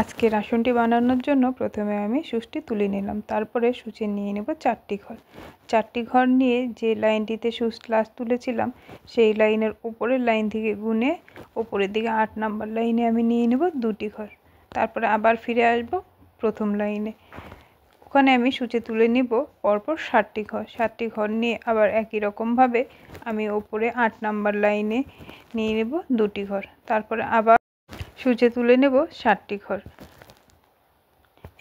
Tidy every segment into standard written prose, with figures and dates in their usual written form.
আজকের আসনটি বানানোর জন্য প্রথমে আমি সূচটি তুলে নিলাম, তারপরে সূচে নিয়ে নেব 4টি ঘর। 4টি ঘর নিয়ে যে লাইনটিতে সূচ লাস্ট তুলেছিলাম সেই লাইনের উপরের লাইন থেকে গুনে উপরের দিকে 8 নাম্বার লাইনে আমি নিয়ে নেব 2টি ঘর। তারপরে আবার ফিরে আসব প্রথম লাইনে, ওখানে আমি সূচে তুলে নিব পরপর 7টি ঘর। 7টি ঘর নিয়ে আবার একই রকমভাবে আমি উপরে 8 নাম্বার লাইনে নিয়ে নেব 2টি ঘর। তারপরে আবার সূচে তুলে নেব 7টি ঘর।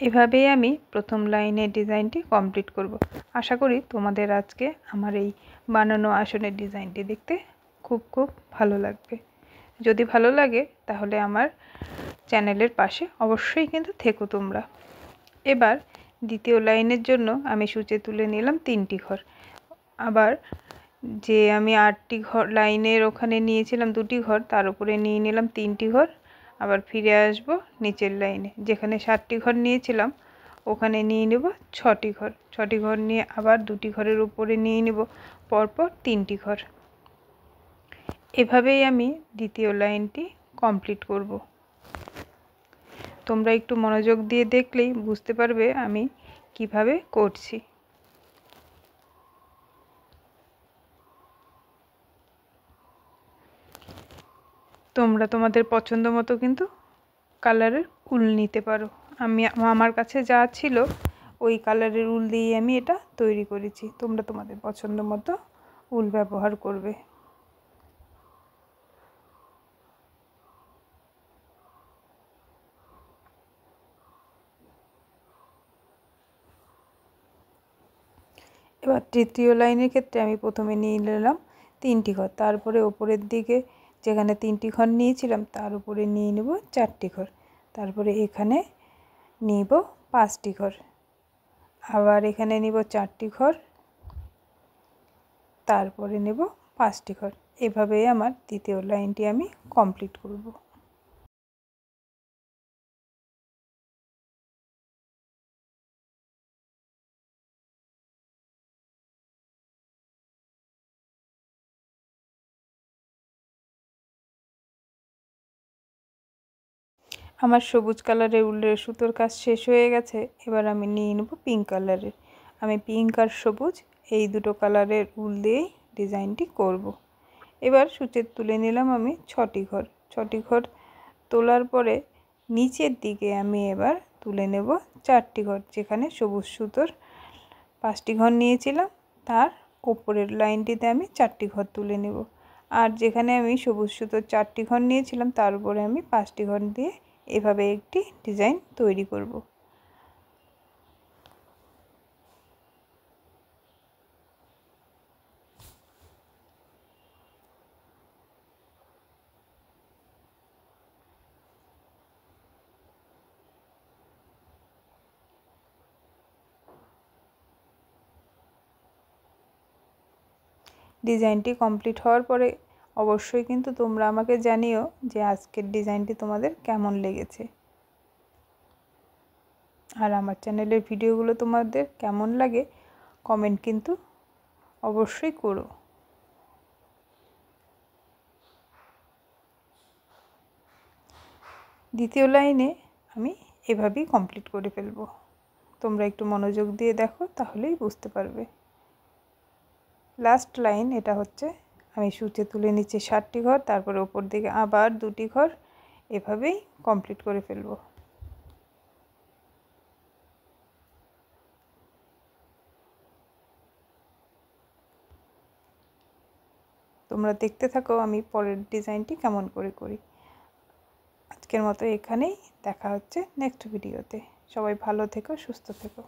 এভাবেই আমি প্রথম লাইনের ডিজাইনটি কমপ্লিট করব। আশা করি তোমাদের আজকে আমার এই বানানো আসনের ডিজাইনটি দেখতে খুব ভালো লাগবে। যদি ভালো লাগে তাহলে আমার চ্যানেলের পাশে অবশ্যই কিন্তু থেকো তোমরা। এবার দ্বিতীয় লাইনের জন্য আমি সূচে তুলে নিলাম 3টি ঘর। আবার যে আমি 8টি ঘর লাইনের ওখানে নিয়েছিলাম 2টি ঘর, তার উপরে নিয়ে নিলাম 3টি ঘর। আবার ফিরে আসব নিচের লাইনে, যেখানে 7টি ঘর নিয়েছিলাম ওখানে নিয়ে নেব 6টি ঘর। 6টি ঘর নিয়ে আবার 2টি ঘরের উপরে নিয়ে নেব পরপর 3টি ঘর। এভাবেই আমি দ্বিতীয় লাইনটি কমপ্লিট করব। তোমরা একটু মনোযোগ দিয়ে দেখলেই বুঝতে পারবে আমি কিভাবে করছি। তোমরা তোমাদের পছন্দ মতো কিন্তু কালারের উল নিতে পারো। আমি আমার কাছে যা ছিল ওই কালারের উল দিয়ে আমি এটা তৈরি করেছি। তোমরা তোমাদের পছন্দ মতো উল ব্যবহার করবে। এবার তৃতীয় লাইনের ক্ষেত্রে আমি প্রথমে নিয়ে নিলাম 3টি ঘর, তারপরে ওপরের দিকে যেখানে 3টি ঘর নিয়েছিলাম তার উপরে নিয়ে নেব 4টি ঘর। তারপরে এখানে নিব 5টি ঘর, আবার এখানে নিব 4টি ঘর, তারপরে নেব 5টি ঘর। এভাবেই আমার দ্বিতীয় লাইনটি আমি কমপ্লিট করব। আমার সবুজ কালারের উলের সুতোর কাজ শেষ হয়ে গেছে। এবার আমি নিয়ে নেব পিঙ্ক কালারের। আমি পিঙ্ক আর সবুজ এই দুটো কালারের উল দিয়েই ডিজাইনটি করব। এবার সূচে তুলে নিলাম আমি 6টি ঘর। 6টি ঘর তোলার পরে নিচের দিকে আমি এবার তুলে নেব 4টি ঘর। যেখানে সবুজ সুতোর 5টি ঘর নিয়েছিলাম তার উপরের লাইনটিতে আমি 4টি ঘর তুলে নেব। আর যেখানে আমি সবুজ সুতোর 4টি ঘর নিয়েছিলাম তার উপরে আমি 5টি ঘর দিয়ে এভাবে একটি ডিজাইন তৈরি করব। ডিজাইনটি কমপ্লিট হওয়ার পরে অবশ্যই কিন্তু তোমরা আমাকে জানিও যে আজকের ডিজাইনটি তোমাদের কেমন লেগেছে। আর আমার চ্যানেলের ভিডিওগুলো তোমাদের কেমন লাগে কমেন্ট কিন্তু অবশ্যই করো। দ্বিতীয় লাইনে আমি এভাবেই কমপ্লিট করে ফেলব। তোমরা একটু মনোযোগ দিয়ে দেখো তাহলেই বুঝতে পারবে। লাস্ট লাইন এটা হচ্ছে। আমি সূচে তুলে নিচে 7টি ঘর, তারপরে উপর দিকে আবার 2টি ঘর, এভাবেই কমপ্লিট করে ফেলব। তোমরা দেখতে থাকো আমি পরের ডিজাইনটি কেমন করে করি। আজকের মতো এখানেই, দেখা হচ্ছে নেক্সট ভিডিওতে। সবাই ভালো থেকো, সুস্থ থেকো।